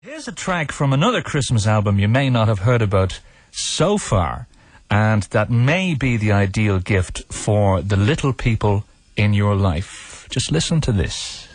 Here's a track from another Christmas album you may not have heard about so far, and that may be the ideal gift for the little people in your life. Just listen to this.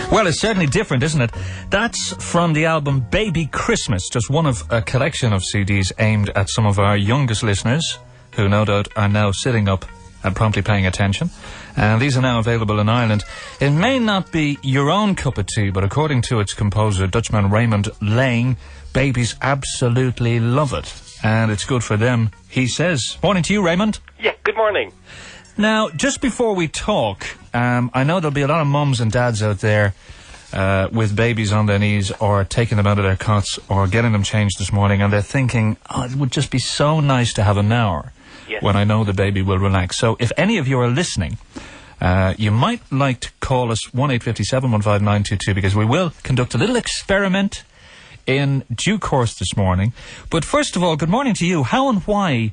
Well, it's certainly different, isn't it? That's from the album Baby Christmas, just one of a collection of CDs aimed at some of our youngest listeners, who no doubt are now sitting up and promptly paying attention. And these are now available in Ireland. It may not be your own cup of tea, but according to its composer, Dutchman Raimond Lap, babies absolutely love it. And it's good for them, he says. Morning to you, Raimond. Yeah, good morning. Now, just before we talk, I know there'll be a lot of mums and dads out there with babies on their knees or taking them out of their cots or getting them changed this morning, and they're thinking, oh, it would just be so nice to have an hour when I know the baby will relax. So if any of you are listening, you might like to call us 1-857-15922, because we will conduct a little experiment in due course this morning. But first of all, good morning to you. How and why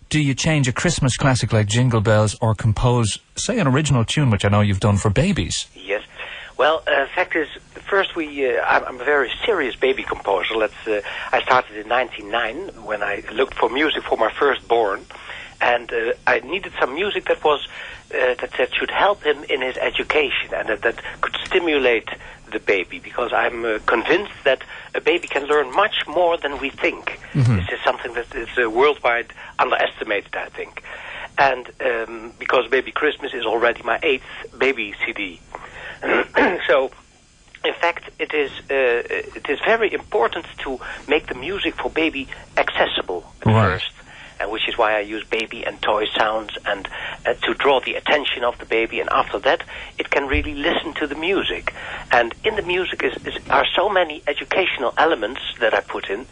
do you change a Christmas classic like Jingle Bells or compose, say, an original tune, which I know you've done for babies? Yes. Well, fact is, first I'm a very serious baby composer. I started in 1999 when I looked for music for my firstborn, and I needed some music that was that should help him in his education and that could stimulate the baby, because I'm convinced that a baby can learn much more than we think. Mm-hmm. This is something that is worldwide underestimated, I think. And because Baby Christmas is already my 8th baby CD. So, in fact, it is very important to make the music for baby accessible at first. Which is why I use baby and toy sounds, and to draw the attention of the baby, and after that it can really listen to the music. And in the music are so many educational elements that I put in,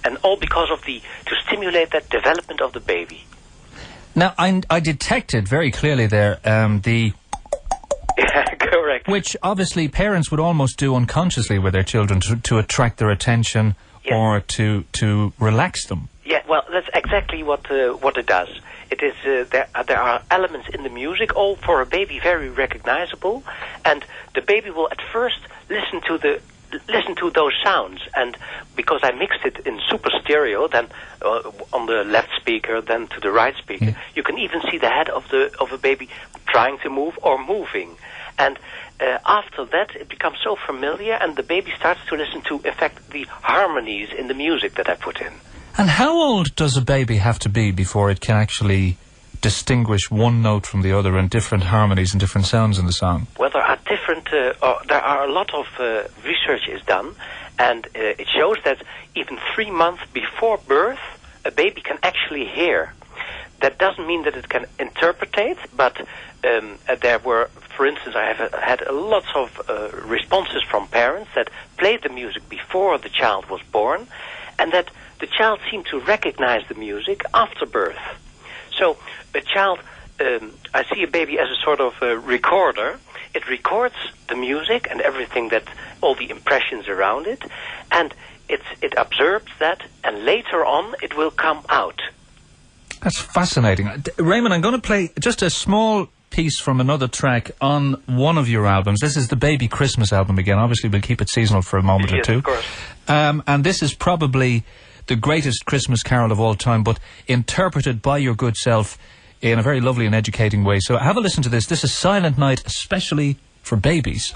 and all because of to stimulate that development of the baby. Now, I detected very clearly there the... Yeah, correct. Which obviously parents would almost do unconsciously with their children to attract their attention, or to relax them. Yeah, well, that's exactly what it does. It is there are elements in the music, all for a baby very recognizable, and the baby will at first listen to those sounds. And because I mixed it in super stereo, then on the left speaker, then to the right speaker, you can even see the head of a baby trying to move or moving. And after that, it becomes so familiar, and the baby starts to listen to, in fact, the harmonies in the music that I put in. And how old does a baby have to be before it can actually distinguish one note from the other and different harmonies and different sounds in the song? Well, there are there are a lot of research is done, and it shows that even 3 months before birth, a baby can actually hear. That doesn't mean that it can interpretate, but there were, for instance, I have had lots of responses from parents that played the music before the child was born, and that the child seemed to recognize the music after birth. So a child, I see a baby as a sort of recorder. It records the music and everything, all the impressions around it, and it observes that, and later on it will come out. That's fascinating. Raimond, I'm going to play just a small piece from another track on one of your albums. This is the Baby Christmas album again. Obviously, we'll keep it seasonal for a moment or two. Of course. And this is probably the greatest Christmas carol of all time, but interpreted by your good self in a very lovely and educating way. So have a listen to this. This is Silent Night, especially for babies.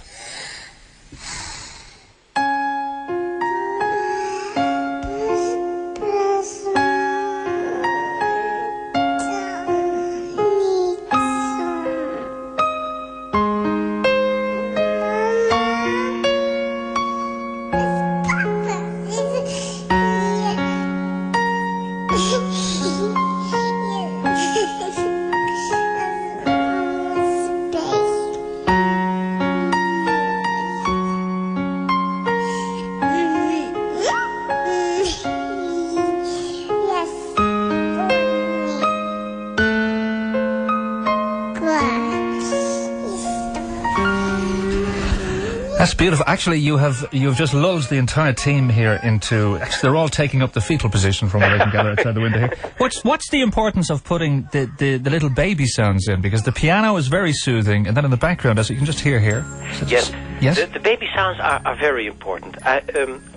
That's beautiful. Actually, you've just lulled the entire team here into. Actually, they're all taking up the fetal position from what I can gather outside the window here. What's the importance of putting the little baby sounds in? Because the piano is very soothing, and then in the background, as you can just hear here. Yes. Yes. The baby sounds are very important.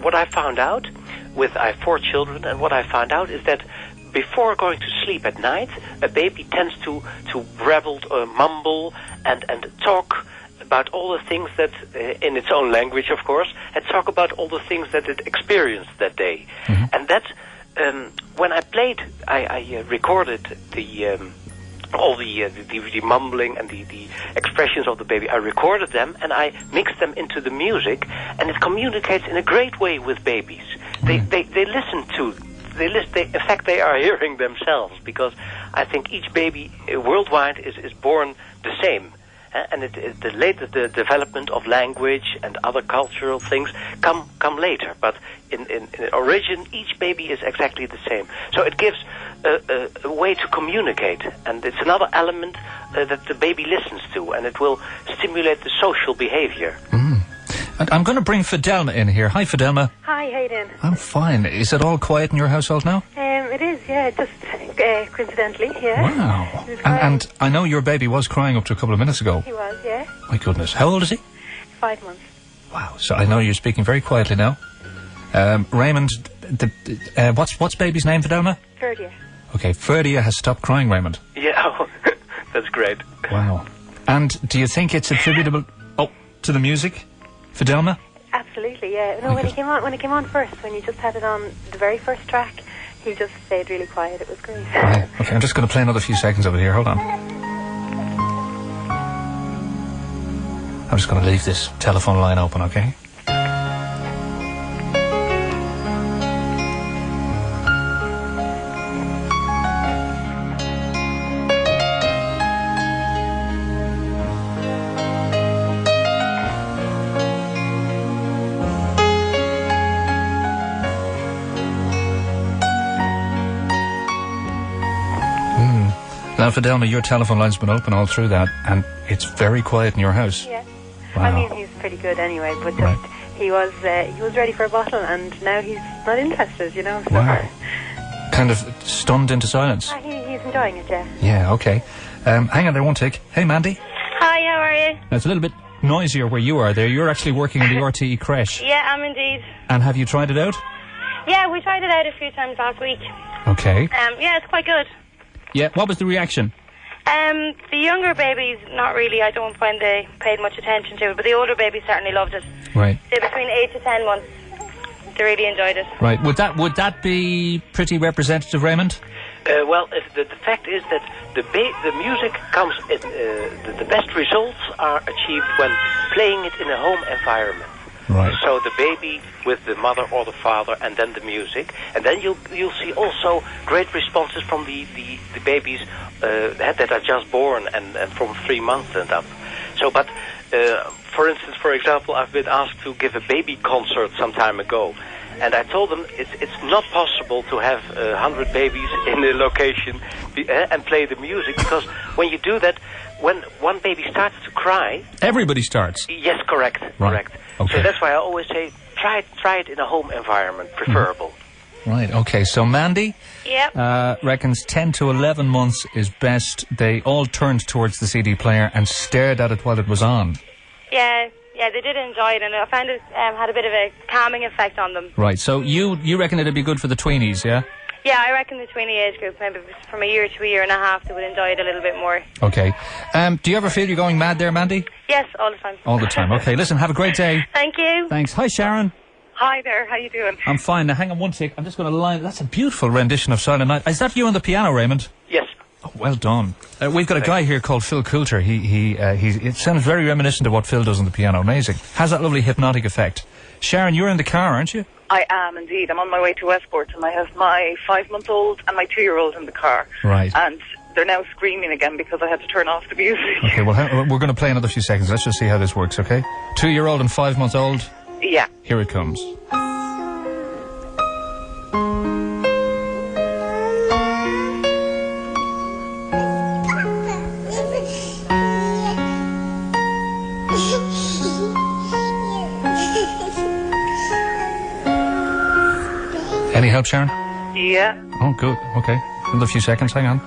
What I found out I have 4 children, and what I found out is that before going to sleep at night, a baby tends to babble, mumble, and talk about all the things that, in its own language, of course, and talk about all the things that it experienced that day. Mm-hmm. And that, when I played, I recorded all the mumbling and the expressions of the baby. I recorded them and I mixed them into the music, and it communicates in a great way with babies. Mm-hmm. They listen to. In fact, they are hearing themselves, because I think each baby worldwide is born the same. And the development of language and other cultural things come later. But in origin, each baby is exactly the same. So it gives a way to communicate, and it's another element that the baby listens to, and it will stimulate the social behavior. Mm. And I'm going to bring Fidelma in here. Hi, Fidelma. Hi, how you doing? I'm fine. Is it all quiet in your household now? It is, yeah, just coincidentally, yeah. Wow. And I know your baby was crying up to a couple of minutes ago. He was, yeah. My goodness. How old is he? 5 months. Wow. So I know you're speaking very quietly now. Raymond, what's baby's name, Fidelma? Ferdia. Okay, Ferdia has stopped crying, Raymond. Yeah, that's great. Wow. And do you think it's attributable to the music, Fidelma? Absolutely, yeah. No, when it came on first, when you just had it on the very first track, he just stayed really quiet. It was great. Right. Okay, I'm just going to play another few seconds of it here. Hold on. I'm just going to leave this telephone line open, okay? Now, Fidelma, your telephone line's been open all through that, and it's very quiet in your house. Yeah. Wow. I mean, he's pretty good anyway, but just, he was ready for a bottle, and now he's not interested, you know. So. Wow. Kind of stunned into silence. He's enjoying it, yeah. Yeah, okay. Hang on there one tick. Hey, Mandy. Hi, how are you? Now, it's a little bit noisier where you are there. You're actually working in the RTE creche. Yeah, I'm indeed. And have you tried it out? Yeah, we tried it out a few times last week. Okay. Yeah, it's quite good. Yeah, what was the reaction? The younger babies, not really. I don't find they paid much attention to it, but the older babies certainly loved it. Right. They're between 8 to 10 months. They really enjoyed it. Right. Would that be pretty representative, Raymond? Well, the fact is that the music comes in, the best results are achieved when playing it in a home environment. Right. So the baby with the mother or the father, and then the music, and then you'll see also great responses from the babies that are just born and from 3 months and up. So, but for instance, for example, I've been asked to give a baby concert some time ago, and I told them it's not possible to have 100 babies in a location and play the music, because when you do that, when one baby starts to cry, everybody starts. Yes, correct, right. Correct. Okay. So that's why I always say try it in a home environment, preferable. Right. Okay. So Mandy, reckons 10 to 11 months is best. They all turned towards the CD player and stared at it while it was on. Yeah, they did enjoy it, and I found it had a bit of a calming effect on them. Right. So you reckon it'd be good for the tweenies, yeah? Yeah, I reckon the tweenie age group, maybe from a year to a year and a half, they would enjoy it a little bit more. Okay. Do you ever feel you're going mad there, Mandy? Yes, all the time. All the time. Okay, listen, have a great day. Thank you. Thanks. Hi, Sharon. Hi there, how you doing? I'm fine. Now, hang on one sec. I'm just going to line... That's a beautiful rendition of Silent Night. Is that you on the piano, Raymond? Yes. Oh, well done. We've got a guy here called Phil Coulter. It sounds very reminiscent of what Phil does on the piano. Amazing. Has that lovely hypnotic effect. Sharon, you're in the car, aren't you? I am indeed. I'm on my way to Westport, and I have my 5-month-old and my 2-year-old in the car. Right. And they're now screaming again because I had to turn off the music. Okay, well, we're going to play another few seconds. Let's just see how this works, okay? 2-year-old and 5-month-old? Yeah. Here it comes. Any help, Sharon? Yeah. Oh, good. Okay. Another few seconds. Hang on.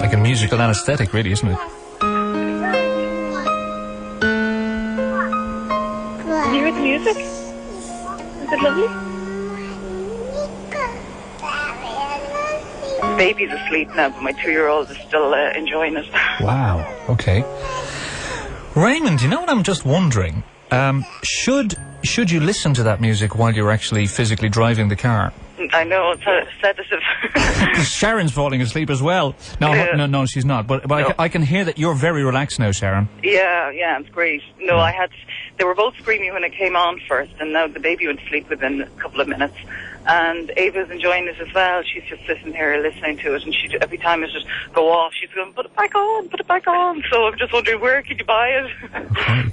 Like a musical anesthetic, really, isn't it? Can you hear the music? Is it lovely? The baby's asleep now, but my 2-year-old is still enjoying it. Wow. Okay. Raymond, you know what I'm just wondering? Should you listen to that music while you're actually physically driving the car? I know, it's sedative. Sharon's falling asleep as well. No, she's not. But no. I can hear that you're very relaxed now, Sharon. Yeah, it's great. No, they were both screaming when it came on first, and now the baby went to sleep within a couple of minutes. And Ava's enjoying it as well. She's just sitting here listening to it, and every time it just go off, she's going, put it back on. So I'm just wondering, where can you buy it? Okay.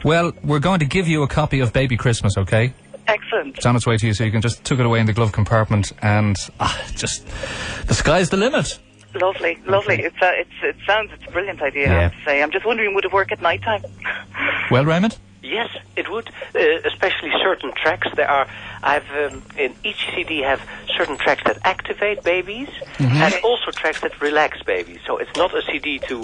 Well, we're going to give you a copy of Baby Christmas, okay? Excellent. It's on its way to you, so you can just tuck it away in the glove compartment, and just the sky's the limit. Lovely. It's a brilliant idea, I have to say. I'm just wondering, would it work at night time? Well, Raymond? Yes, it would, especially certain tracks. In each CD have certain tracks that activate babies, and also tracks that relax babies. So it's not a CD to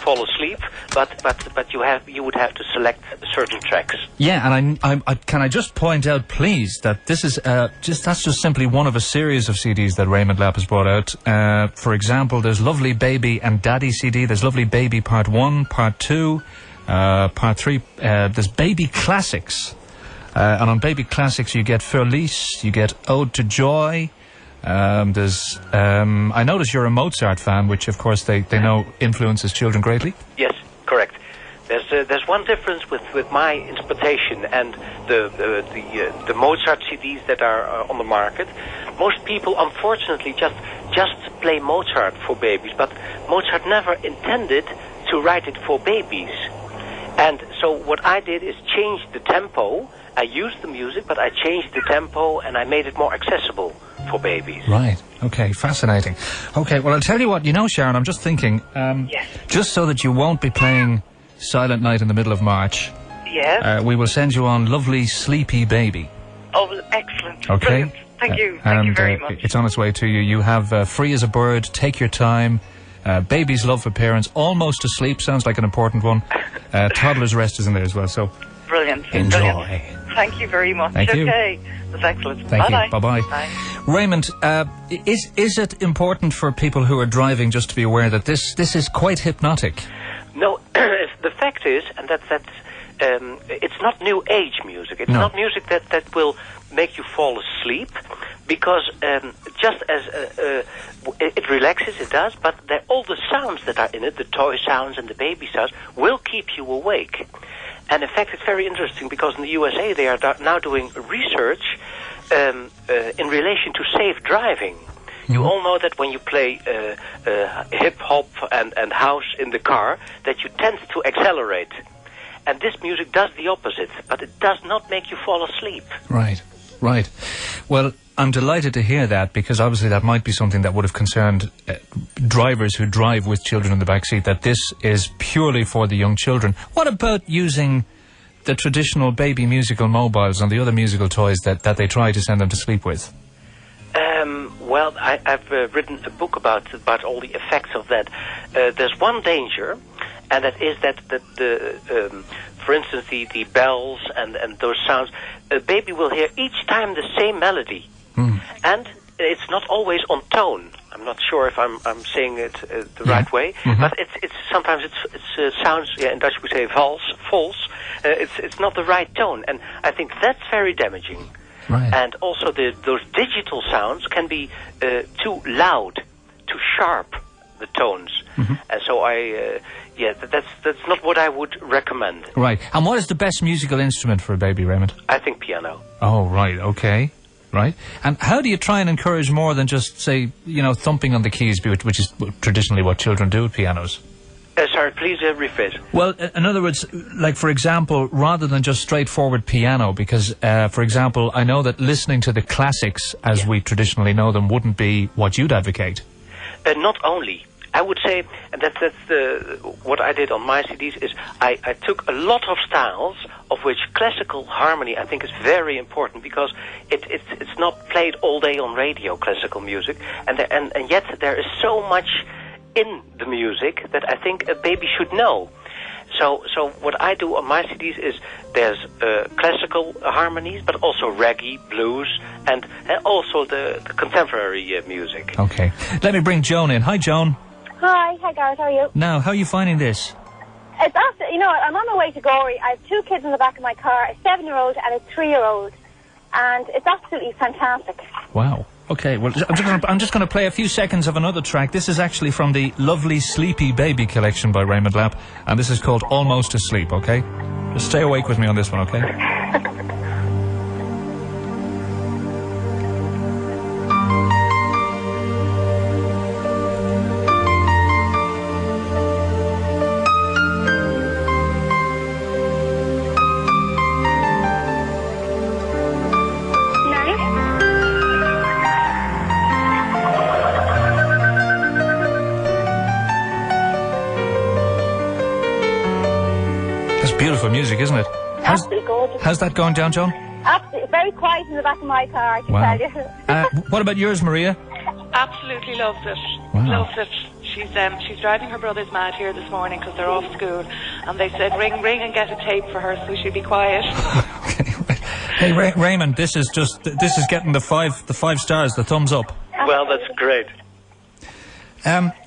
fall asleep, but you would have to select certain tracks. Yeah, and can I just point out, please, that this is that's just simply one of a series of CDs that Raimond Lap has brought out. For example, there's Lovely Baby and Daddy CD. There's Lovely Baby Part 1, Part 2. Part 3, there's Baby Classics, and on Baby Classics you get Felice, you get Ode to Joy. I notice you're a Mozart fan, which of course they know influences children greatly. Yes, correct. There's one difference with my interpretation and the Mozart CDs that are on the market. Most people, unfortunately, just play Mozart for babies, but Mozart never intended to write it for babies. And so what I did is change the tempo. I used the music, but I changed the tempo and I made it more accessible for babies. Right. Okay. Fascinating. Okay. Well, I'll tell you what. You know, Sharon, I'm just thinking. Yes. Just so that you won't be playing Silent Night in the middle of March. Yes. We will send you on Lovely Sleepy Baby. Oh, excellent. Okay. Brilliant. Thank you. Thank you very much. It's on its way to you. You have Free as a Bird, Take Your Time. Baby's Love for Parents, Almost Asleep, sounds like an important one. Toddler's Rest is in there as well, so... Brilliant. Enjoy. Brilliant. Thank you very much. Thank you. Okay. That's excellent. Thank you. Bye-bye. Bye. Raymond, is it important for people who are driving just to be aware that this is quite hypnotic? No, the fact is, and that's it's not new age music. It's not music that will make you fall asleep, because just as it relaxes, it does, but all the sounds that are in it, the toy sounds and the baby sounds, will keep you awake. And in fact, it's very interesting, because in the USA they are now doing research in relation to safe driving. You all know that when you play hip-hop and house in the car, that you tend to accelerate. And this music does the opposite, but it does not make you fall asleep. Right. Well, I'm delighted to hear that, because obviously that might be something that would have concerned drivers who drive with children in the back seat, that this is purely for the young children. What about using the traditional baby musical mobiles and the other musical toys that they try to send them to sleep with? Well, I've written a book about all the effects of that. There's one danger, and that is that for instance, the bells and those sounds, a baby will hear each time the same melody, and it's not always on tone. I'm not sure if I'm saying it the right way, but it's sometimes it sounds, in Dutch we say false. It's not the right tone, and I think that's very damaging. Right. And also those digital sounds can be too loud, too sharp, the tones. And so that's not what I would recommend. Right. And what is the best musical instrument for a baby, Raymond? I think piano. Oh, right, okay. Right. And how do you try and encourage more than just, say, thumping on the keys, which is traditionally what children do with pianos? Sorry, please rephrase. Well, in other words, like, for example, rather than just straightforward piano, because, for example, I know that listening to the classics as we traditionally know them wouldn't be what you'd advocate. Not only. I would say, and that's what I did on my CDs, is I took a lot of styles, of which classical harmony I think is very important, because it's not played all day on radio, classical music, and yet there is so much in the music that I think a baby should know. So what I do on my CDs is there's classical harmonies, but also reggae, blues, and also the contemporary music. Okay. Let me bring Joan in. Hi, Joan. Hi guys, how are you? Now, how are you finding this? It's absolutely, I'm on my way to Gorey. I have 2 kids in the back of my car, a 7-year-old and a 3-year-old, and it's absolutely fantastic. Wow. Okay, well, I'm just going to play a few seconds of another track. This is actually from the lovely Sleepy Baby collection by Raimond Lap, and this is called Almost Asleep, okay? Just stay awake with me on this one, okay? Beautiful music, isn't it? Absolutely gorgeous. How's that going down, Joan? Absolutely. Very quiet in the back of my car, I can tell you. What about yours, Maria? Absolutely loves it. Wow. Loves it. She's driving her brothers mad here this morning because they're off school, and they said ring and get a tape for her so she'll be quiet. Okay. Right. Hey, Raymond, this is getting the five stars, the thumbs up. Well, that's great.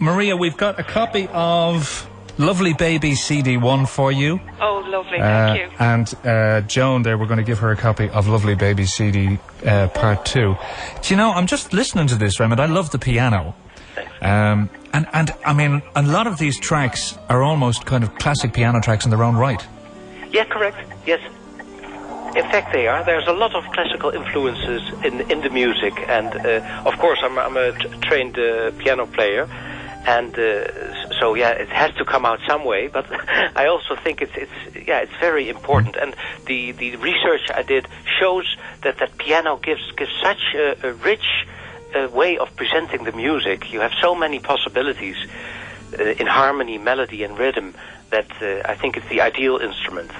Maria, we've got a copy of Lovely Baby CD1 for you. Oh, lovely, thank you. And Joan there, we're going to give her a copy of Lovely Baby CD Part 2. Do you know, I'm just listening to this, Raymond. I love the piano. And I mean, a lot of these tracks are almost kind of classic piano tracks in their own right. Yeah, correct. Yes. In fact, they are. There's a lot of classical influences in the music. And, of course, I'm a trained piano player. And so it has to come out some way. But I also think it's very important. And the research I did shows that piano gives such a rich way of presenting the music. You have so many possibilities in harmony, melody, and rhythm that I think it's the ideal instrument.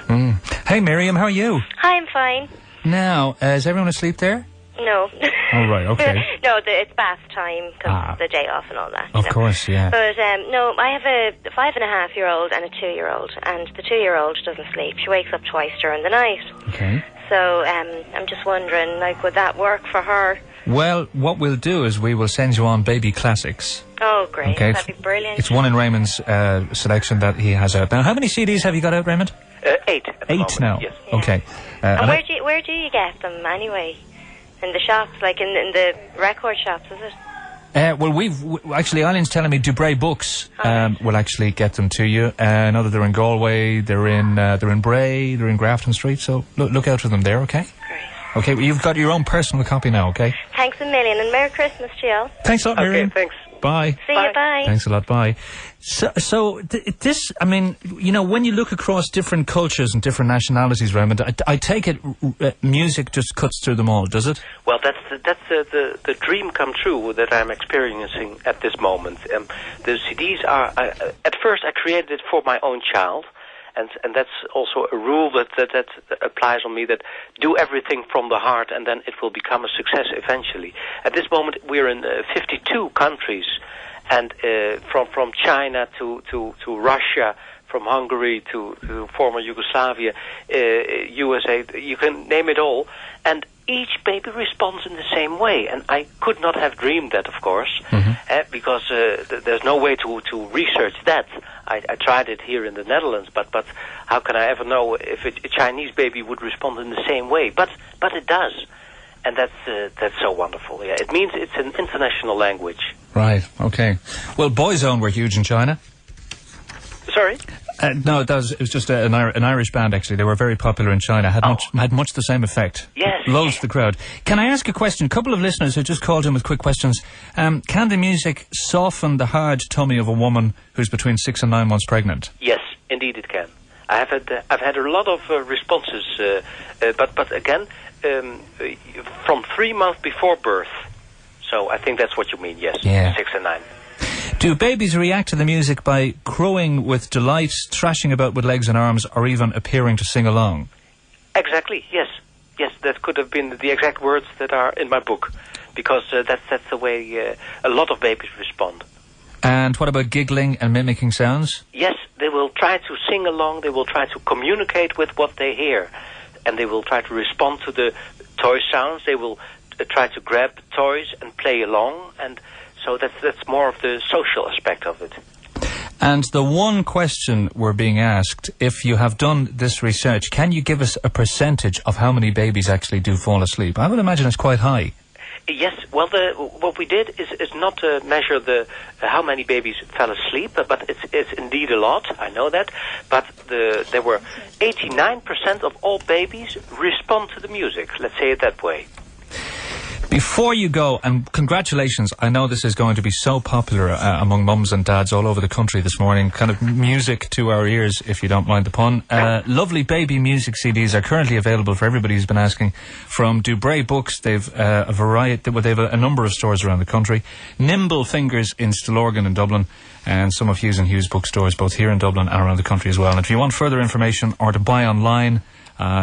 Hey, Miriam, how are you? Hi, I'm fine. Now, is everyone asleep there? No. Oh, right, okay. No, it's bath time because the day off and all that. Of course, yeah. But, no, I have a 5.5-year-old and a 2-year-old, and the 2-year-old doesn't sleep. She wakes up twice during the night. Okay. So, I'm just wondering, would that work for her? Well, what we'll do is we will send you on Baby Classics. Oh, great. Okay, that'd be brilliant. It's one in Raymond's selection that he has out. Now, how many CDs have you got out, Raymond? 8. 8 now? Yes. Yeah. Okay. And where do you get them, anyway? In the shops, like in the record shops, is it? Well, actually, Eileen's telling me Dubray Books will actually get them to you. Know that they're in Galway, they're in Bray, they're in Grafton Street, so look out for them there, okay? Great. Okay, well, you've got your own personal copy now, okay? Thanks a million, and Merry Christmas to you. Thanks a lot, Miriam. Okay, thanks. Bye. See you, bye. Thanks a lot, bye. So this, I mean, when you look across different cultures and different nationalities, Raymond, I take it music just cuts through them all, does it? Well, that's the dream come true that I'm experiencing at this moment. The CDs are, at first I created it for my own child, and that's also a rule that applies on me, that do everything from the heart and then it will become a success eventually. At this moment we're in 52 countries, and from China to Russia, from Hungary to former Yugoslavia, USA, you can name it all, and each baby responds in the same way, and I could not have dreamed that, of course, because there's no way to research that. I tried it here in the Netherlands, but how can I ever know if a Chinese baby would respond in the same way? But it does, and that's so wonderful. Yeah, it means it's an international language. Right, okay. Well, Boyzone were huge in China. Sorry? No, it was just an Irish band, actually. They were very popular in China. Had much the same effect. Yes. Loves the crowd. Can I ask a question? A couple of listeners who just called in with quick questions. Can the music soften the hard tummy of a woman who's between 6 and 9 months pregnant? Yes, indeed it can. I've had a lot of responses, but again, from 3 months before birth. So I think that's what you mean, yes. Yeah. 6 and 9. Do babies react to the music by crowing with delight, thrashing about with legs and arms, or even appearing to sing along? Exactly, yes. Yes, that could have been the exact words that are in my book, because that's the way a lot of babies respond. And what about giggling and mimicking sounds? Yes, they will try to sing along, they will try to communicate with what they hear, and they will try to respond to the toy sounds, they will try to grab toys and play along, and so that's more of the social aspect of it. And the one question we're being asked, if you have done this research, can you give us a percentage of how many babies actually do fall asleep? I would imagine it's quite high. Yes, well, what we did is not to measure how many babies fell asleep, but it's indeed a lot, I know that, but there were 89% of all babies respond to the music, let's say it that way. Before you go, and congratulations, I know this is going to be so popular among mums and dads all over the country this morning, kind of music to our ears, if you don't mind the pun. Lovely baby music CDs are currently available for everybody who's been asking. From Dubray Books, they've a variety, they have a number of stores around the country. Nimble Fingers in Stillorgan in Dublin, and some of Hughes & Hughes bookstores, both here in Dublin and around the country as well. And if you want further information or to buy online,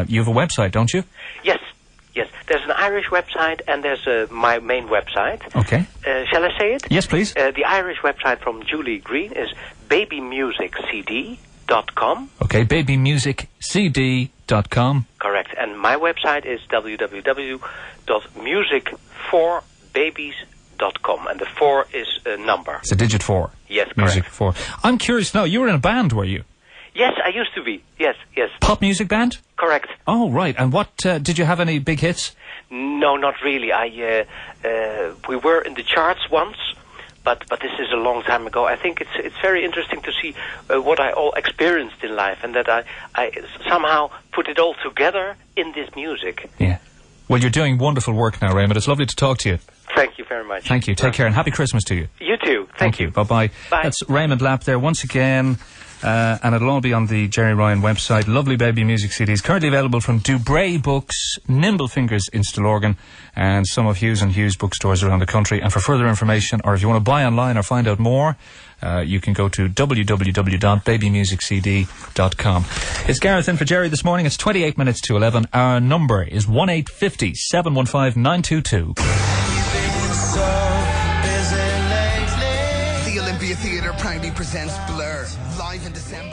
you have a website, don't you? Yes. Yes, there's an Irish website and there's my main website. Okay. Shall I say it? Yes, please. The Irish website from Julie Green is babymusiccd.com. Okay, babymusiccd.com. Correct. And my website is www.music4babies.com. And the 4 is a number. It's a digit 4. Yes, correct. Music 4. I'm curious now, you were in a band, were you? Yes, I used to be. Yes, yes. Pop music band? Correct. Oh, right. And what, did you have any big hits? No, not really. We were in the charts once, but this is a long time ago. I think it's very interesting to see what I all experienced in life, and that I somehow put it all together in this music. Yeah. Well, you're doing wonderful work now, Raymond. It's lovely to talk to you. Thank you very much. Thank you. Take care, and happy Christmas to you. You too. Thank you. Bye-bye. Bye. That's Raimond Lap there once again. And it'll all be on the Gerry Ryan website. Lovely baby music CDs currently available from Dubray Books, Nimble Fingers in Stillorgan, and some of Hughes & Hughes bookstores around the country. And for further information, or if you want to buy online or find out more, you can go to www.babymusiccd.com. It's Gareth in for Gerry this morning. It's 28 minutes to 11. Our number is 1850 715 922. The Olympia Theatre proudly presents Blur, live in December.